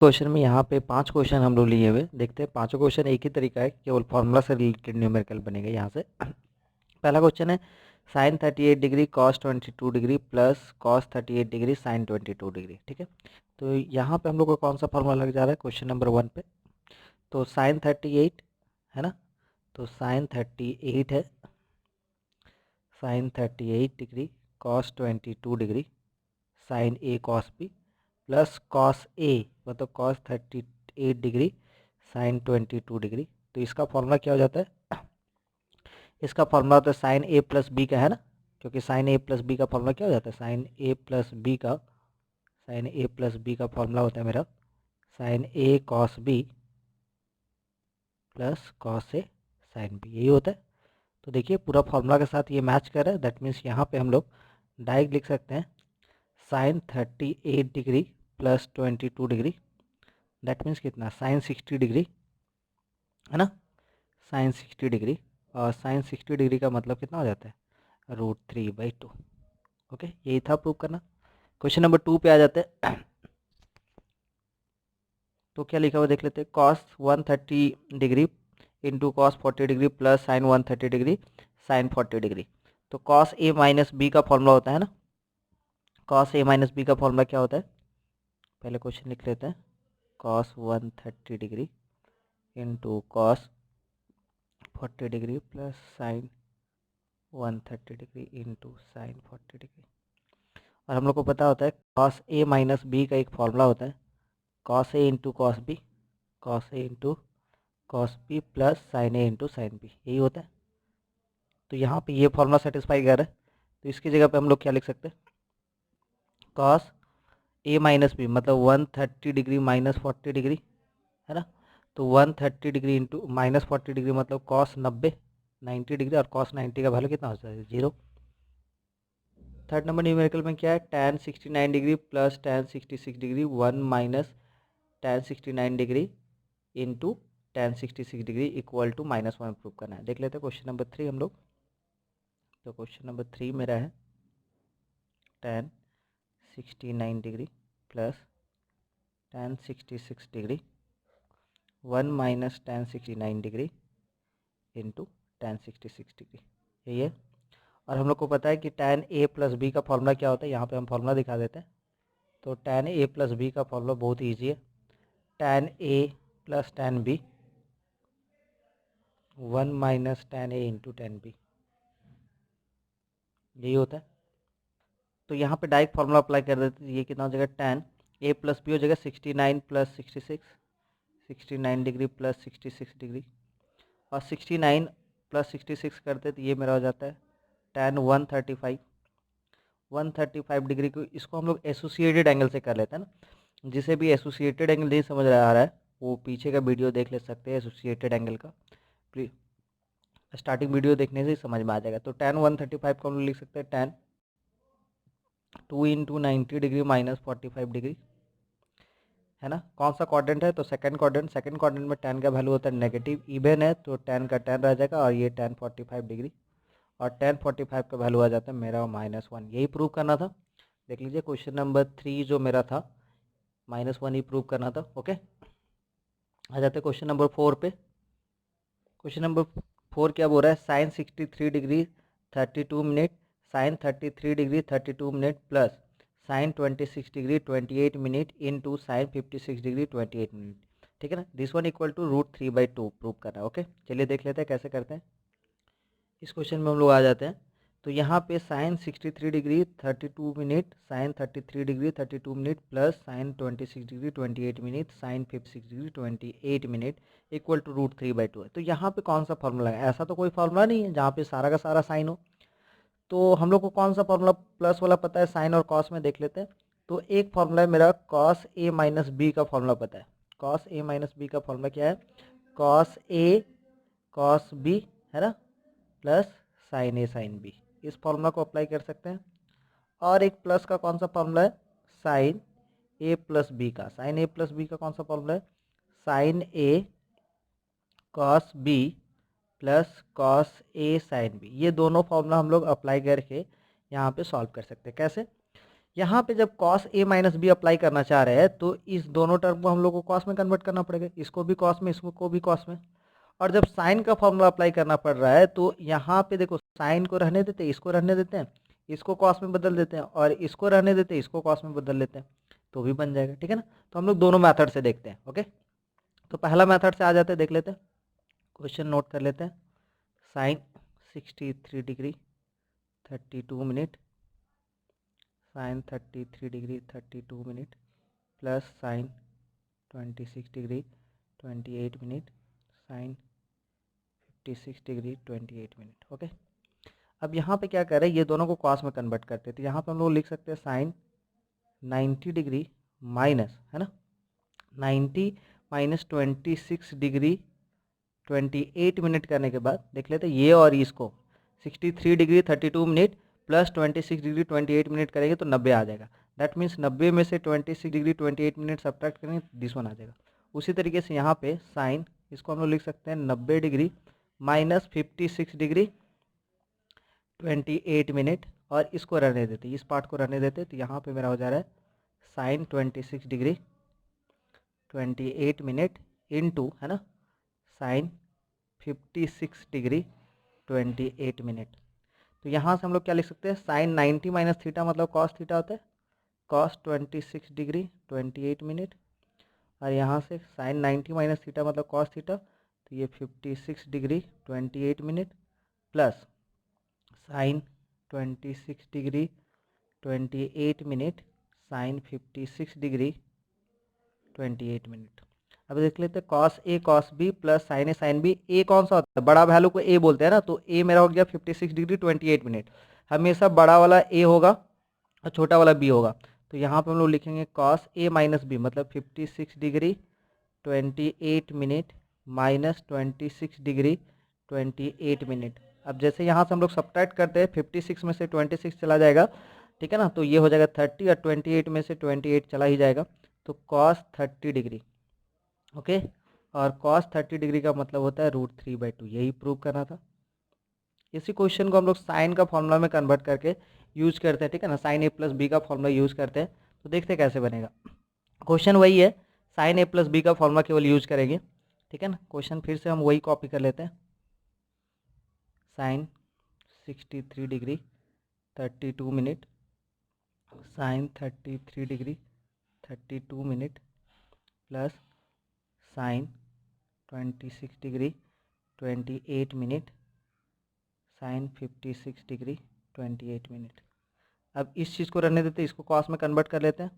Question में यहाँ पे 5 क्वेश्चन हम लोग लिए हुए देखते हैं। पांचों क्वेश्चन एक ही तरीका है, केवल फॉर्मूला से रिलेटेड न्यूमेरिकल बनेगा यहाँ से। पहला क्वेश्चन है sine 38 degree cos 22 degree plus cos 38 degree sine 22 degree. ठीक है, तो यहाँ पे हम लोग को कौन सा फॉर्मूला लग जा रहा है क्वेश्चन नंबर 1 पे। तो साइन 38 है ना, तो साइन 38 है, sine 38 degree cos 22 degree sine A cos B plus cos A मतलब कॉस 38 डिग्री साइन 22 डिग्री। तो इसका फॉर्मूला क्या हो जाता है, इसका फॉर्मूला होता है साइन ए प्लस बी का, है ना, क्योंकि साइन ए प्लस बी का फॉर्मूला क्या हो जाता है, साइन ए प्लस बी का, साइन ए प्लस बी का फॉर्मूला होता है मेरा sign A cos B plus cos A sine B, यही होता है। तो देखिए पूरा फॉर्मूला के साथ ये मैच कर रहा है, दैट मीन्स यहाँ पे हम लोग डायरेक्ट लिख सकते हैं sine 38 degree plus 22 degree, that means कितना, साइन 60 डिग्री, है ना, साइन 60 डिग्री। और साइन 60 डिग्री का मतलब कितना हो जाता है, √3/2। ओके, यही था प्रूव करना। क्वेश्चन नंबर 2 पे आ जाते हैं। तो क्या लिखा हुआ देख लेते हैं, cos 130 degree into cos 40 degree plus sign 130 degree sine 40 degree. तो कॉस ए माइनस बी का फॉर्मूला होता है ना, कॉस ए माइनस बी का फॉर्मूला क्या होता है, पहले क्वेश्चन लिख लेते हैं, cos 130 degree into cos 40 degree plus sign 130 degree into sine 40 degree. और हम लोग को पता होता है कॉस ए माइनस बी का एक फॉर्मूला होता है cos A into cos B, cos A into cos B plus sine A into sine B, यही होता है। तो यहाँ पे ये फॉर्मूला सेटिस्फाई कर रहा है, तो इसकी जगह पे हम लोग क्या लिख सकते हैं, कॉस ए माइनस बी मतलब 130 डिग्री माइनस 40 डिग्री, है ना, तो 130 डिग्री इंटू माइनस 40 डिग्री मतलब कॉस 90 डिग्री, और कॉस 90 का वैल्यू कितना होता है, 0। थर्ड नंबर न्यूमेरिकल में क्या है, tan 69 degree plus tan 66 degree 1 minus tan 69 degree into tan 66 degree equal to -1 prove करना है। देख लेते हैं क्वेश्चन नंबर 3 हम लोग। तो क्वेश्चन नंबर 3 मेरा है tan 69 degree plus tan 66 degree 1 minus tan 69 degree into tan 66 degree, यही है। और हम लोग को पता है कि tan a प्लस बी का फॉर्मूला क्या होता है, यहाँ पे हम फॉर्मूला दिखा देते हैं। तो tan a प्लस बी का फॉर्मूला बहुत ईजी है, tan a plus tan b 1 minus tan a into tan b, यही होता है। तो यहाँ पे डायरेक्ट फॉर्मूला अप्लाई कर देते हैं, ये कितना हो जाएगा, tan a प्लस बी हो जाएगा 69 प्लस 66, 69 डिग्री प्लस 66 डिग्री, और 69 प्लस 66 करते तो ये मेरा हो जाता है tan 135, 135 डिग्री को, इसको हम लोग एसोसिएटेड एंगल से कर लेते हैं ना। जिसे भी एसोसिएटेड एंगल नहीं समझ आ रहा है वो पीछे का वीडियो देख ले सकते हैं एसोसिएटेड एंगल का, स्टार्टिंग वीडियो देखने से ही समझ में आ जाएगा। तो tan 135 को हम लोग लिख सकते हैं tan 2 into 90 degree minus 45 degree, है ना। कौन सा क्वाड्रेंट है, तो सेकंड क्वाड्रेंट, सेकंड क्वाड्रेंट में tan का वैल्यू होता है नेगेटिव, इवन है तो tan का tan रह जाएगा, और ये tan 45 डिग्री, और tan 45 का वैल्यू आ जाता है मेरा -1, यही प्रूव करना था। देख लीजिए क्वेश्चन नंबर 3 जो मेरा था -1 ही प्रूव करना था। ओके, आ जाते हैं क्वेश्चन नंबर 4 पे। क्वेश्चन नंबर 4 क्या बोल रहा है, sine 63 degree 32 minute sine 33 degree 32 minute plus sine 26 degree 28 minute into sine 56 degree 28 minute. ठीक है ना, this one equal to √3/2 prove करना है। ओके, चलिए देख लेते हैं कैसे करते हैं। इस क्वेश्चन में हम लोग आ जाते हैं। तो यहाँ पे sine 63 degree 32 minute sine 33 degree 32 minute plus sine 26 degree 28 minute sine 56 degree 28 minute equal to √3/2 है। तो यहाँ पे कौन सा फॉर्मूला है, ऐसा तो कोई फॉर्मूला नहीं है जहाँ पे सारा का सारा साइन हो। तो हम लोग को कौन सा फॉर्मूला प्लस वाला पता है, साइन और कॉस में देख लेते हैं। तो एक फॉर्मूला है मेरा कॉस ए माइनस बी का फॉर्मूला पता है। कॉस ए माइनस बी का फॉर्मूला क्या है, कॉस ए कॉस बी, है ना, plus sine A sine B, इस फॉर्मूला को अप्लाई कर सकते हैं। और एक प्लस का कौन सा फॉर्मूला है, साइन ए प्लस बी का, साइन ए प्लस बी का कौन सा फॉर्मूला है, sign A cos B plus cos A sine B. ये दोनों फॉर्मूला हम लोग अप्लाई करके यहाँ पे सॉल्व कर सकते हैं। कैसे, यहाँ पे जब cos A minus B apply करना चाह रहे हैं तो इस दोनों टर्म को हम लोग को कॉस में कन्वर्ट करना पड़ेगा, इसको भी कॉस में इसको भी कॉस में। और जब साइन का फॉर्मूला अप्लाई करना पड़ रहा है तो यहाँ पे देखो साइन को रहने देते हैं, इसको रहने देते हैं, इसको कॉस में बदल देते हैं, और इसको रहने देते हैं, इसको कॉस में बदल लेते हैं, तो भी बन जाएगा। ठीक है ना। तो हम लोग दोनों मेथड से देखते हैं। ओके, तो पहला मेथड से आ जाते हैं, देख लेते हैं, क्वेश्चन नोट कर लेते हैं। Sine 63 degree 32 minute, sine 33 degree 32 minute plus sine 26 degree 28 minute sine 56 degree 28 minute. Okay, अब यहाँ पे क्या कर रहे हैं, ये दोनों को कॉस में कन्वर्ट करते हैं, तो यहाँ पे हम लोग लिख सकते हैं साइन 90 डिग्री माइनस, है ना, 90 माइनस 26 डिग्री 28 मिनट करने के बाद देख लेते हैं ये और इसको 63 degree 32 minute plus 26 degree 28 minute करेंगे तो 90 आ जाएगा। दैट मीन्स 90 में से 26 डिग्री 28 मिनट सब्ट्रैक्ट करेंगे तो दिस वन आ जाएगा। उसी तरीके से यहाँ पे साइन, इसको हम लोग लिख सकते हैं 90 डिग्री माइनस 56 डिग्री 28 मिनट, और इसको रहने देते, इस पार्ट को रहने देते, तो यहाँ पे मेरा हो जा रहा है साइन 26 डिग्री 28 मिनट इंटू, है ना, साइन 56 डिग्री 28 मिनट। तो यहाँ से हम लोग क्या लिख सकते हैं, साइन 90 माइनस थीटा मतलब कॉस थीटा होता है, कॉस 26 डिग्री 28 मिनट, और यहाँ से साइन 90 माइनस थीटा मतलब कॉस थीटा, तो ये 56 degree 28 minute plus sine 26 degree 28 minute sine 56 degree 28 minute. अब देख लेते हैं cos A cos B plus sine A sine B. A कौन सा होता है, बड़ा वैल्यू को ए बोलते हैं ना, तो ए मेरा हो गया 56 डिग्री 28 मिनट। हमेशा बड़ा वाला ए होगा और छोटा वाला बी होगा, तो यहाँ पे हम लोग लिखेंगे कॉस ए माइनस बी मतलब 56 degree 28 minute minus 26 degree 28 minute. अब जैसे यहाँ से हम लोग सब्ट्रैक्ट करते हैं 56 में से 26 चला जाएगा, ठीक है ना, तो ये हो जाएगा 30 और 28 में से 28 चला ही जाएगा, तो कॉस 30 डिग्री। ओके, और कॉस 30 डिग्री का मतलब होता है √3/2, यही प्रूव करना था। इसी क्वेश्चन को हम लोग साइन का फॉर्मूला में कन्वर्ट करके यूज करते हैं, ठीक है ना, साइन ए प्लस बी का फॉर्मूला यूज करते हैं, तो देखते हैं कैसे बनेगा। क्वेश्चन वही है, साइन ए प्लस बी का फॉर्मूला केवल यूज करेंगे, ठीक है ना। क्वेश्चन फिर से हम वही कॉपी कर लेते हैं, sine 63 degree 32 minute sine 33 degree 32 minute plus sine 26 degree 28 minute sine 56 degree 28 minute. अब इस चीज़ को रहने देते, इसको कॉस में कन्वर्ट कर लेते हैं,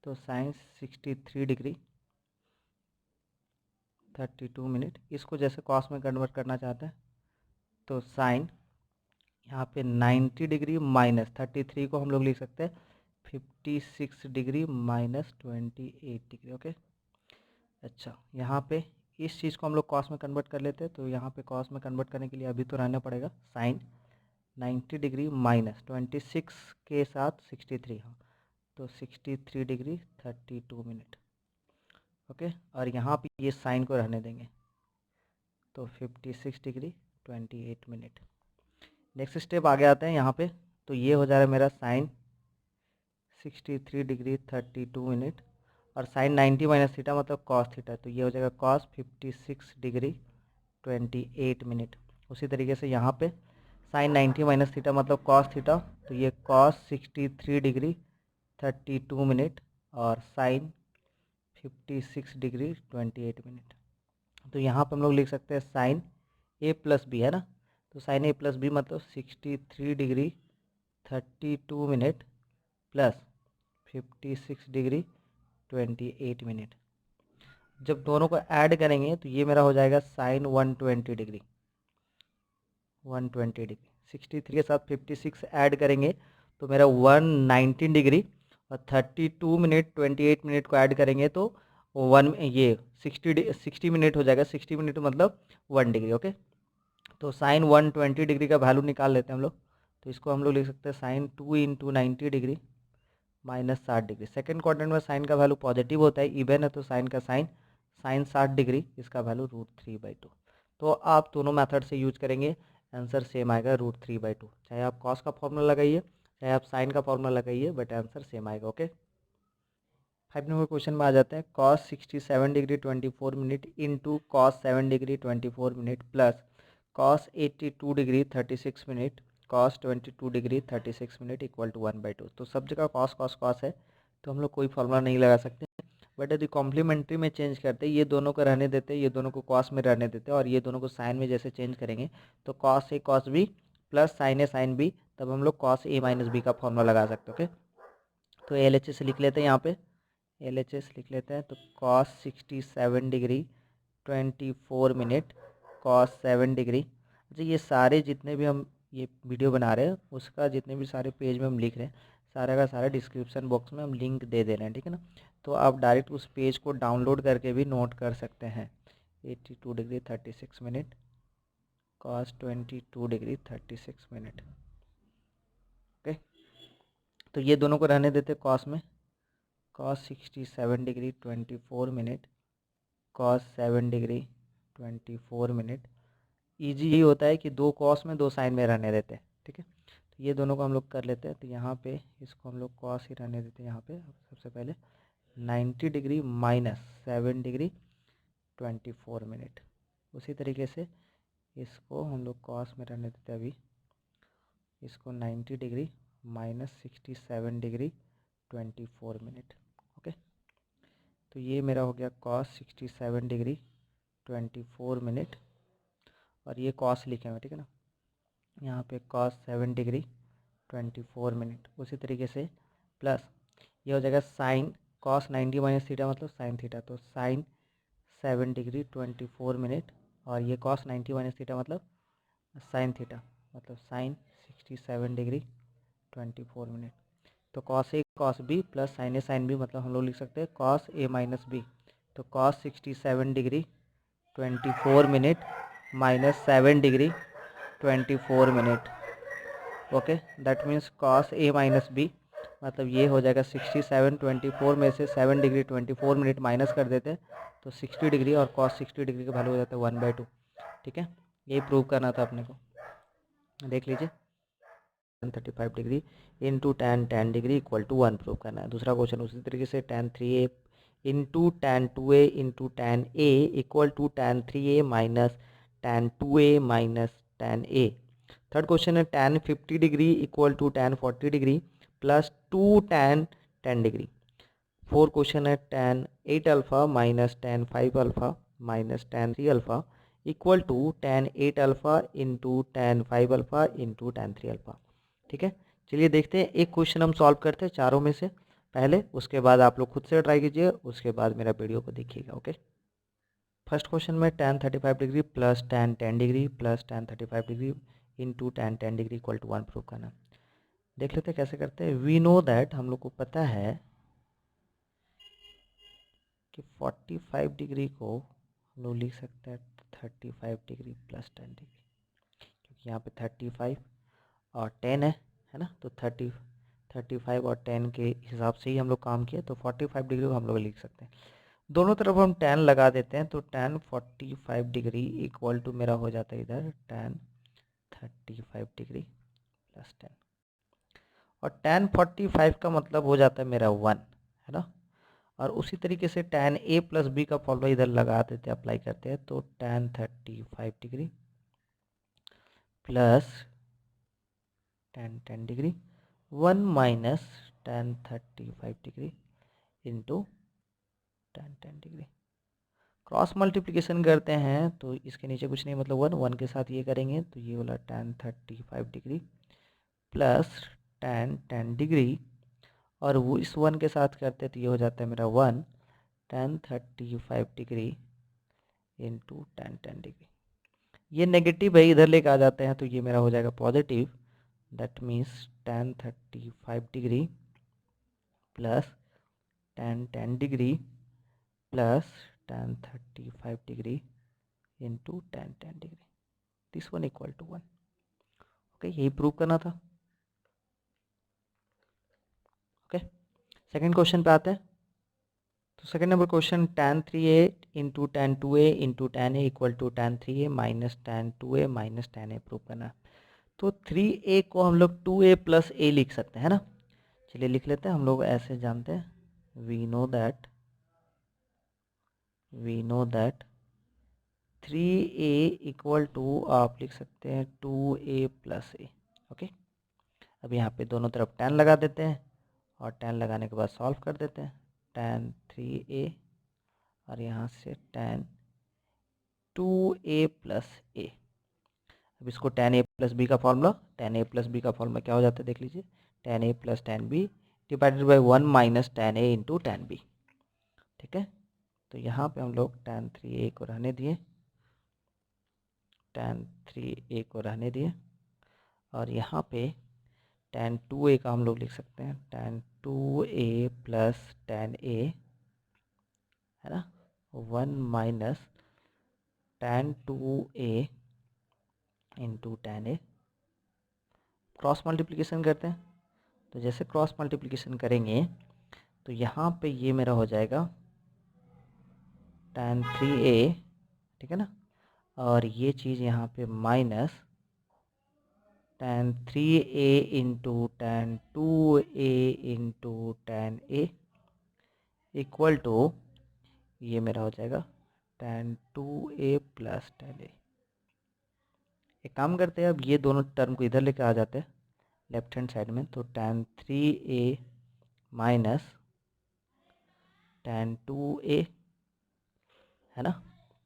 तो साइन 63 डिग्री 32 मिनट, इसको जैसे कॉस में कन्वर्ट करना चाहते हैं तो साइन यहाँ पे 90 डिग्री माइनस 33 को हम लोग लिख सकते हैं 56 डिग्री माइनस 28 डिग्री। ओके, अच्छा, यहाँ पे इस चीज़ को हम लोग कॉस में कन्वर्ट कर लेते हैं, तो यहाँ पे कॉस में कन्वर्ट करने के लिए अभी तो रहना पड़ेगा साइन 90 डिग्री माइनस 26 के साथ 63, हाँ, तो 63 डिग्री 32 मिनट। ओके, और यहाँ पे ये साइन को रहने देंगे, तो 56 डिग्री 28 मिनट। नेक्स्ट स्टेप आगे आते हैं यहाँ पे, तो ये हो जा रहा है मेरा साइन 63 डिग्री 32 मिनट और साइन 90 माइनस थीटा मतलब कॉस थीटा, तो ये हो जाएगा कॉस 56 डिग्री 28 मिनट। उसी तरीके से यहाँ पे साइन 90 माइनस थीटा मतलब कॉस थीटा, तो ये कॉस 63 डिग्री 32 मिनट और साइन 56 डिग्री 28 मिनट। तो यहाँ पर हम लोग लिख सकते हैं साइन ए प्लस बी, है ना, तो साइन ए प्लस बी मतलब 63 degree 32 minute plus 56 degree 28 minute. जब दोनों को ऐड करेंगे तो ये मेरा हो जाएगा साइन 120 डिग्री 120 डिग्री। 63 के साथ 56 ऐड करेंगे तो मेरा 119 डिग्री और 32 मिनट 28 मिनट को ऐड करेंगे तो ये 60 मिनट हो जाएगा। 60 मिनट मतलब 1 डिग्री। ओके, तो साइन 120 डिग्री का वैल्यू निकाल लेते हैं हम लोग, तो इसको हम लोग लिख सकते हैं sine 2 into 90 degree minus 60 degree. Second quadrant में साइन का वैल्यू पॉजिटिव होता है, इवन है तो साइन का साइन 60 डिग्री, इसका वैल्यू √3/2। तो आप दोनों मेथड से यूज करेंगे, आंसर सेम आएगा √3/2। चाहे आप कॉस का फॉर्मूला लगाइए, चाहे आप साइन का फॉर्मूला लगाइए बट आंसर सेम आएगा। ओके, 5 नंबर क्वेश्चन में आ जाते हैं। Cos 67 degree 24 minute into cos 7 degree 24 minute plus cos 82 degree 36 minute cos 22 degree 36 minute equal to 1/2। तो सब जगह कॉस कॉस कॉस है तो हम लोग कोई फॉर्मूला नहीं लगा सकते, बट यदि कॉम्प्लीमेंट्री में चेंज करते ये दोनों को रहने देते, ये दोनों को कॉस में रहने देते और ये दोनों को साइन में जैसे चेंज करेंगे तो cos A cos B plus sine A sine B, तब हम लोग कॉस ए माइनस बी का फॉर्मूला लगा सकते। ओके, तो एल एच एस लिख लेते हैं, यहाँ पे एल एच एस लिख लेते हैं। तो cos 67 degree 24 minute cos 7 degree. अच्छा, ये सारे जितने भी हम ये वीडियो बना रहे हैं उसका जितने भी सारे पेज में हम लिख रहे हैं सारा का सारा डिस्क्रिप्शन बॉक्स में हम लिंक दे दे रहे हैं, ठीक है ना। तो आप डायरेक्ट उस पेज को डाउनलोड करके भी नोट कर सकते हैं। 82 degree 36 minute cos 22 degree 36 minute. Okay, तो ये दोनों को रहने देते कॉस में। Cos 67 degree 24 minute cos 7 degree 24 minute. Easy यही होता है कि दो कॉस में दो साइन में रहने देते हैं, ठीक है। तो ये दोनों को हम लोग कर लेते हैं। तो यहाँ पे इसको हम लोग कॉस ही रहने देते हैं। यहाँ पे सबसे पहले 90 डिग्री माइनस 7 डिग्री 24 मिनट। उसी तरीके से इसको हम लोग कॉस में रहने देते हैं अभी। इसको 90 degree minus 67 degree 24 minute. Okay, तो ये मेरा हो गया कॉस 67 डिग्री 24 मिनट और ये कॉस लिखे हुए, ठीक है ना। यहाँ पे कॉस 7 डिग्री 24 मिनट। उसी तरीके से प्लस ये हो जाएगा साइन कॉस 90 माइनस थीटा मतलब साइन थीटा, तो साइन 7 डिग्री 24 मिनट और ये कॉस 90 माइनस थीटा मतलब साइन थीटा मतलब साइन 67 डिग्री 24 मिनट। तो cos A cos B plus sine A sine B मतलब हम लोग लिख सकते हैं कॉस ए माइनस बी। तो cos 67 degree 24 minute minus 7 degree 24 minute. Okay, that means cos A minus B मतलब ये हो जाएगा 67 24 में से 7 डिग्री 24 मिनट माइनस कर देते हैं तो 60 डिग्री और कॉस 60 डिग्री का वैल्यू हो जाता है 1/2। ठीक है, यही प्रूव करना था अपने को। देख लीजिए 35 degree into tan degree equal to 1 prove करना है। दूसरा क्वेश्चन उसी तरीके से tan 3a into tan 2a into tan a equal to tan 3a minus tan 2a minus tan a। Third question है tan 50 degree equal to tan 40 degree plus 2 tan 10 degree. Fourth question है tan 8 alpha minus tan 5 alpha minus tan 3 alpha equal to tan 8 alpha into tan 5 alpha into tan 3 alpha. ठीक है, चलिए देखते हैं एक question हम solve करते हैं चारों में से पहले, उसके बाद आप लोग खुद से ट्राई कीजिए, उसके बाद मेरा वीडियो को देखिएगा। ओके, फर्स्ट क्वेश्चन में tan 35 degree plus tan 10 degree plus tan 35 degree into tan 10 degree equal to 1 prove करना। देख लेते हैं कैसे करते हैं। वी नो दैट हम लोग को पता है कि 45 डिग्री को हम लोग लिख सकते हैं 35 डिग्री प्लस 10 डिग्री, क्योंकि यहाँ पे 35 और 10 है ना, तो 35 और 10 के हिसाब से ही हम लोग काम किए, तो 45 डिग्री को हम लोग लिख सकते हैं। दोनों तरफ हम tan लगा देते हैं तो tan 45 डिग्री इक्वल टू मेरा हो जाता है इधर tan 35 डिग्री प्लस 10 और tan 45 का मतलब हो जाता है मेरा 1, है ना। और उसी तरीके से tan a प्लस बी का फॉर्मूला इधर लगा देते हैं, अप्लाई करते हैं, तो tan 35 degree plus tan 10 degree 1 minus tan 35 degree into tan 10 degree. Cross multiplication करते हैं तो इसके नीचे कुछ नहीं मतलब 1 के साथ ये करेंगे तो ये वाला tan 35 degree plus tan 10 degree और वो इस 1 के साथ करते हैं तो ये हो जाता है मेरा 1 tan 35 degree into tan 10 degree. ये नेगेटिव है, इधर लेके आ जाते हैं तो ये मेरा हो जाएगा positive, that means tan 35 degree plus tan 10 degree plus tan 35 degree into tan 10 degree, this one equal to 1। Okay, यही प्रूव करना था। ओके, सेकेंड क्वेश्चन पे आते हैं। तो second number question tan 3a into tan 2a into tan a equal to tan 3a minus tan 2a minus tan a prove करना है। तो 3a को हम लोग 2a प्लस a लिख सकते हैं ना। चलिए लिख लेते हैं, हम लोग ऐसे जानते हैं, we know that 3a equal to, आप लिख सकते हैं 2a प्लस a। ओके, अब यहाँ पे दोनों तरफ tan लगा देते हैं और tan लगाने के बाद सॉल्व कर देते हैं। tan 3a और यहाँ से tan 2a प्लस a। अब इसको tan a प्लस बी का formula, tan a plus B का फॉर्मूला क्या हो जाता है देख लीजिए, tan a plus tan b divided by 1 minus tan a into tan b। ठीक है, तो यहाँ पे हम लोग tan 3a को रहने दिए, tan 3a को रहने दिए, और यहाँ पे tan 2a का हम लोग लिख सकते हैं tan 2a plus tan a, है ना, 1 minus tan 2a into tan a। Cross multiplication करते हैं, तो जैसे क्रॉस मल्टीप्लिकेशन करेंगे तो यहाँ पे ये मेरा हो जाएगा tan 3a, ठीक है ना, और ये चीज़ यहाँ पे minus tan 3a into tan 2a into tan a equal to, ये मेरा हो जाएगा tan 2a plus tan a। एक काम करते हैं, अब ये दोनों टर्म को इधर लेके आ जाते हैं लेफ्ट हैंड साइड में, तो tan 3a minus tan 2a, है ना,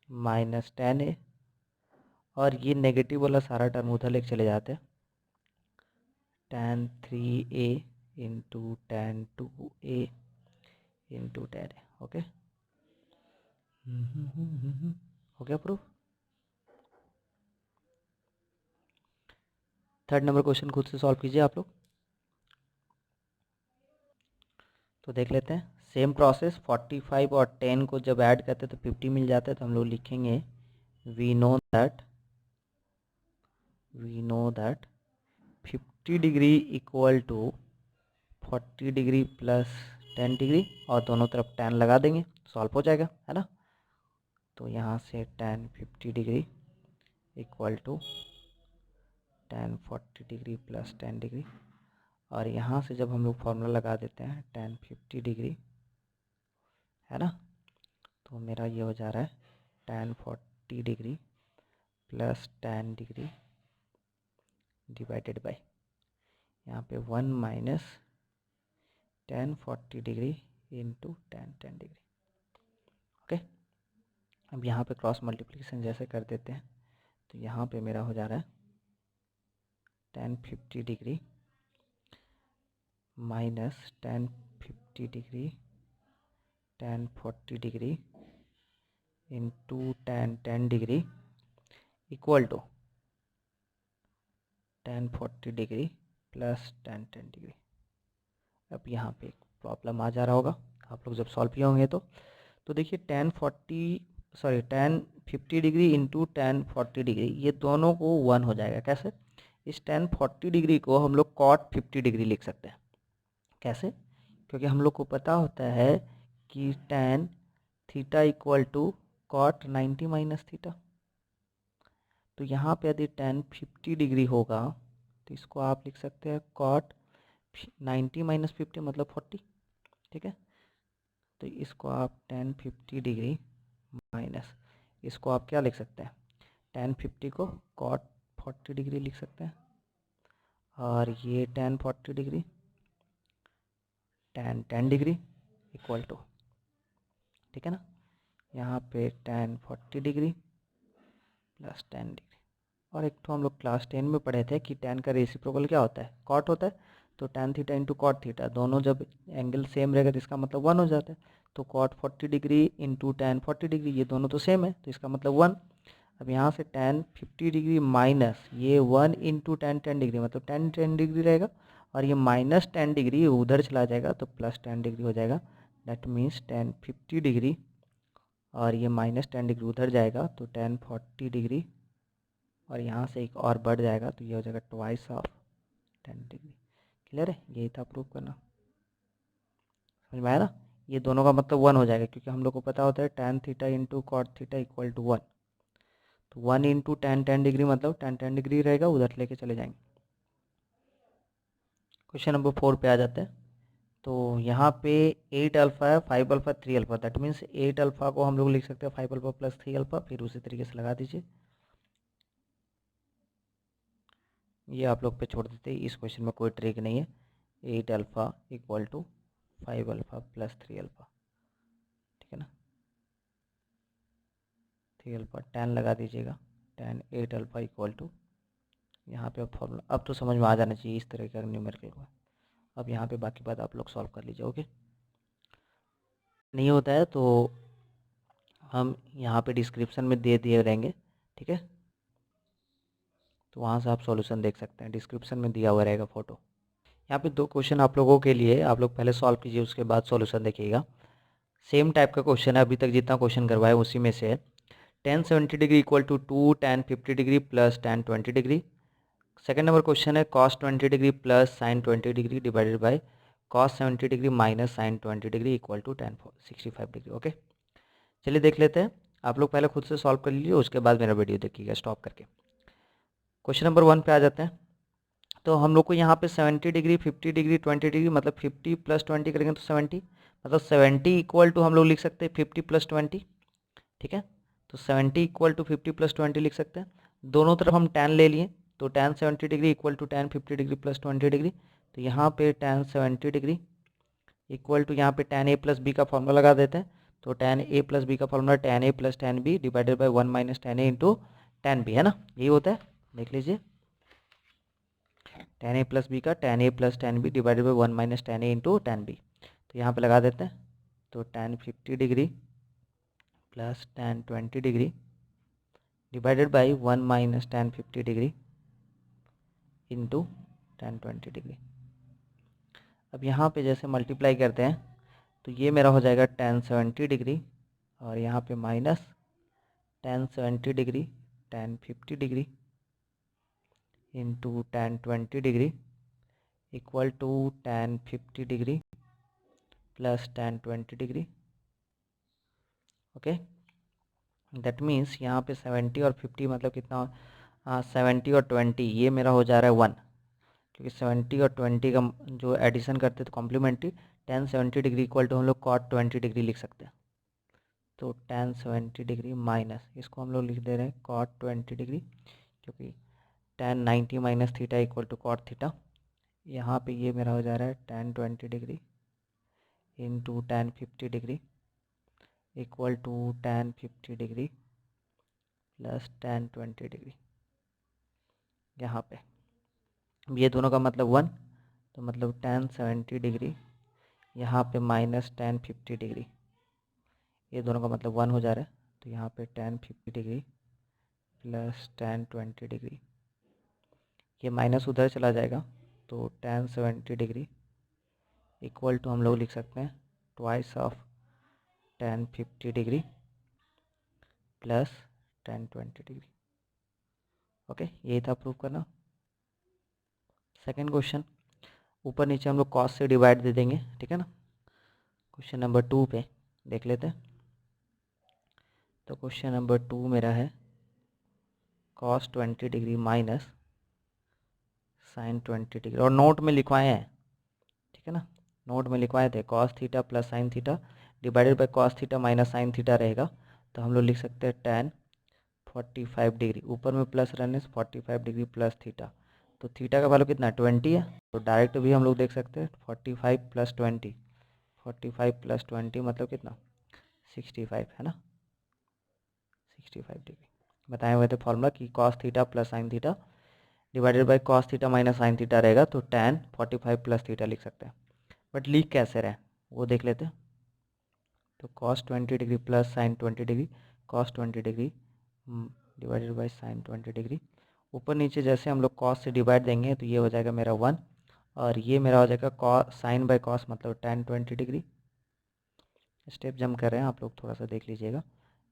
माइनस tan a, और ये नेगेटिव वाला सारा टर्म उधर लेके चले जाते हैं, tan 3a into tan 2a into tan a। Okay, हो गया प्रूफ। थर्ड नंबर क्वेश्चन खुद से सॉल्व कीजिए आप लोग। तो देख लेते हैं, सेम प्रोसेस, 45 और 10 को जब ऐड करते हैं तो 50 मिल जाता है, तो हम लोग लिखेंगे we know that 50 degree equal to 40 degree plus 10 degree, और दोनों तरफ tan लगा देंगे, सॉल्व हो जाएगा, है ना। तो यहाँ से tan 50 degree equal to tan 40 degree plus 10 degree, और यहाँ से जब हम लोग फार्मूला लगा देते हैं tan 50 डिग्री, है ना, तो मेरा ये हो जा रहा है tan 40 degree plus 10 degree divided bye यहाँ पे 1 minus tan 40 degree into tan 10 degree. Okay, अब यहाँ पे क्रॉस मल्टीप्लिकेशन जैसे कर देते हैं, तो यहाँ पे मेरा हो जा रहा है tan 50 degree minus tan 50 degree tan 40 degree into tan 10 degree equal to tan 40 degree plus tan 10 degree. अब यहाँ पे एक प्रॉब्लम आ जा रहा होगा आप लोग जब सॉल्व किए होंगे तो देखिए tan 50 degree into tan 40 degree, ये दोनों को 1 हो जाएगा। कैसे? इस tan 40 डिग्री को हम लोग cot 50 डिग्री लिख सकते हैं। कैसे? क्योंकि हम लोग को पता होता है कि tan theta equal to cot 90 minus theta. तो यहाँ पे यदि tan 50 डिग्री होगा तो इसको आप लिख सकते हैं cot 90 माइनस 50 मतलब 40। ठीक है, तो इसको आप tan 50 डिग्री माइनस, इसको आप क्या लिख सकते हैं, tan 50 को cot 40 डिग्री लिख सकते हैं, और ये tan 40 degree tan 10 degree equal to, ठीक है ना, यहाँ पे tan 40 डिग्री प्लस 10 डिग्री। और एक तो हम लोग क्लास 10 में पढ़े थे कि tan का रेसिप्रोकल क्या होता है, cot होता है, तो tan theta into cot theta, दोनों जब एंगल सेम रहेगा तो इसका मतलब 1 हो जाता है। तो cot 40 degree into tan 40 degree, ये दोनों तो सेम है तो इसका मतलब 1। अब यहाँ से tan 50 डिग्री माइनस ये 1 इंटू tan 10 डिग्री मतलब tan 10 डिग्री रहेगा, और ये माइनस 10 डिग्री उधर चला जाएगा तो प्लस 10 डिग्री हो जाएगा। दैट मीन्स tan 50 डिग्री और ये माइनस 10 डिग्री उधर जाएगा तो tan 40 डिग्री, और यहाँ से एक और बढ़ जाएगा तो ये हो जाएगा ट्वाइस ऑफ 10 डिग्री। क्लियर है? यही था प्रूव करना, समझ में आया ना। ये दोनों का मतलब 1 हो जाएगा क्योंकि हम लोग को पता होता है tan theta into cot theta equal to 1। तो 1 इंटू टेन डिग्री मतलब टेन डिग्री रहेगा, उधर लेके चले जाएंगे। क्वेश्चन नंबर 4 पे आ जाते हैं। तो यहाँ पे 8 अल्फ़ा है, 5 alpha, 3 alpha, that means 8 alpha को हम लोग लिख सकते हैं 5 अल्फ़ा प्लस 3 अल्फ़ा, फिर उसी तरीके से लगा दीजिए। ये आप लोग पे छोड़ देते हैं, इस क्वेश्चन में कोई ट्रिक नहीं है। 8 alpha equal to 5 alpha plus 3 alpha, ठीक है ना। 3 अल्फ़ा 10 लगा दीजिएगा, 10 8 अल्फ़ा इक्वल टू, यहाँ पे अब फॉर्मूला अब तो समझ में आ जाना चाहिए इस तरह का न्यूमेरिकल का। अब यहाँ पे बाकी बात आप लोग सॉल्व कर लीजिए। ओके, नहीं होता है तो हम यहाँ पे डिस्क्रिप्शन में दे दिए रहेंगे, ठीक है, तो वहाँ से आप सॉल्यूशन देख सकते हैं, डिस्क्रिप्शन में दिया हुआ रहेगा फ़ोटो। यहाँ पे 2 क्वेश्चन आप लोगों के लिए, आप लोग पहले सॉल्व कीजिए, उसके बाद सॉल्यूशन देखिएगा। सेम टाइप का क्वेश्चन है, अभी तक जितना क्वेश्चन करवाए उसी में से है। tan 70 degree equal to 2 tan 50 degree plus tan 20 degree. Second number question है cos 20 degree plus sin 20 degree divided by cos 70 degree minus sin 20 degree equal to tan 65 degree. Okay, चलिए देख लेते हैं। आप लोग पहले खुद से सॉल्व कर लीजिए, उसके बाद मेरा वीडियो देखिएगा स्टॉप करके। क्वेश्चन नंबर 1 पे आ जाते हैं। तो हम लोग को यहाँ पे 70 डिग्री 50 डिग्री 20 डिग्री मतलब 50 प्लस 20 करेंगे तो 70, मतलब 70 इक्वल टू हम लोग लिख सकते हैं 50 प्लस 20, ठीक है। तो 70 इक्वल टू 50 प्लस 20 लिख सकते हैं। दोनों तरफ हम tan ले लिए, तो tan 70 degree equal to tan 50 degree plus 20 degree. तो यहाँ पे tan 70 डिग्री इक्वल टू, यहाँ पे tan a प्लस बी का फॉर्मूला लगा देते हैं। तो tan a प्लस बी का formula tan a plus tan b divided by 1 minus tan a into tan b, है ना, यही होता है, देख लीजिए। tan a प्लस बी का tan a plus tan b divided by 1 minus tan a into tan b, तो यहाँ पे लगा देते हैं। तो tan 50 degree plus tan 20 degree divided by 1 minus tan 50 degree into tan 20 degree. अब यहाँ पे जैसे मल्टीप्लाई करते हैं तो ये मेरा हो जाएगा tan 70 डिग्री और यहाँ पे minus tan 70 degree tan 50 degree into tan 20 degree equal to tan 50 degree plus tan 20 degree. Okay, that means यहाँ पे 70 और 50 मतलब कितना, 70 और 20, ये मेरा हो जा रहा है 1, क्योंकि 70 और 20 का जो एडिशन करते तो complementary. tan 70 degree equal to हम लोग cot 20 डिग्री लिख सकते हैं। तो tan 70 डिग्री माइनस, इसको हम लोग लिख दे रहे हैं cot 20 डिग्री, क्योंकि tan 90 minus theta equal to cot theta. यहाँ पे ये मेरा हो जा रहा है tan 20 degree into tan 50 degree equal to tan 50 degree plus tan 20 degree. यहाँ पे ये दोनों का मतलब 1, तो मतलब tan 70 डिग्री यहाँ पे माइनस tan 50 डिग्री, ये दोनों का मतलब 1 हो जा रहा है। तो यहाँ पे tan 50 degree plus tan 20 degree, ये माइनस उधर चला जाएगा, तो tan 70 डिग्री इक्वल टू हम लोग लिख सकते हैं twice of tan 50 degree plus tan 20 degree. Okay, यही था प्रूव करना। सेकेंड क्वेश्चन, ऊपर नीचे हम लोग कॉस से डिवाइड दे देंगे, ठीक है ना। क्वेश्चन नंबर 2 पे देख लेते हैं। तो क्वेश्चन नंबर 2 मेरा है cos 20 degree minus sin 20 degree, और नोट में लिखवाए हैं, ठीक है ना, नोट में लिखवाए थे cos theta plus sine theta divided by cos theta minus sine theta रहेगा। तो हम लोग लिख सकते हैं tan 45 डिग्री, ऊपर में प्लस रहने से 45 डिग्री प्लस थीटा, तो थीटा का वैल्यू कितना 20 है, तो डायरेक्ट भी हम लोग देख सकते हैं 45 प्लस 20, 45 प्लस 20 मतलब कितना 65, है ना, 65 डिग्री। बताए हुए थे फॉर्मूला कि cos theta plus sine theta divided by cos theta minus sine theta रहेगा, तो tan 45 प्लस थीटा लिख सकते हैं। बट लिख कैसे रहे वो देख लेते हैं। तो cos 20 degree plus sign 20 degree, cos 20 degree divided by sine 20 degree, ऊपर नीचे जैसे हम लोग cos से डिवाइड देंगे तो ये हो जाएगा मेरा 1, और ये मेरा हो जाएगा cos साइन बाय cos मतलब tan 20 डिग्री। स्टेप जम कर रहे हैं आप लोग, थोड़ा सा देख लीजिएगा।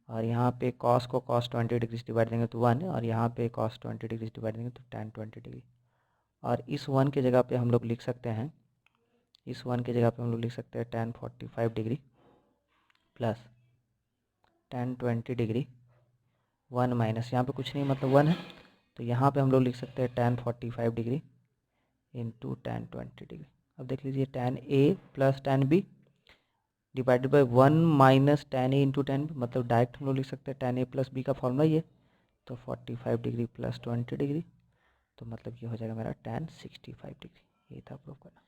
और यहाँ पे cos को cos 20 डिग्री से डिवाइड देंगे तो 1, और यहाँ पे cos 20 डिग्री से डिवाइड देंगे तो tan 20 डिग्री। और इस 1 की जगह पे हम लोग लिख सकते हैं, इस 1 की जगह पे हम लोग लिख सकते हैं tan 45 degree plus tan 20 degree 1 minus, यहाँ पे कुछ नहीं मतलब 1 है, तो यहाँ पे हम लोग लिख सकते हैं tan 45 degree into tan 20 degree. अब देख लीजिए tan A plus tan B divided by 1 minus tan A into tan B, मतलब डायरेक्ट हम लोग लिख सकते हैं tan A प्लस B का फॉर्मूला ये, तो 45 डिग्री प्लस 20 डिग्री, तो मतलब ये हो जाएगा मेरा tan 65 डिग्री। ये था प्रूफ करना।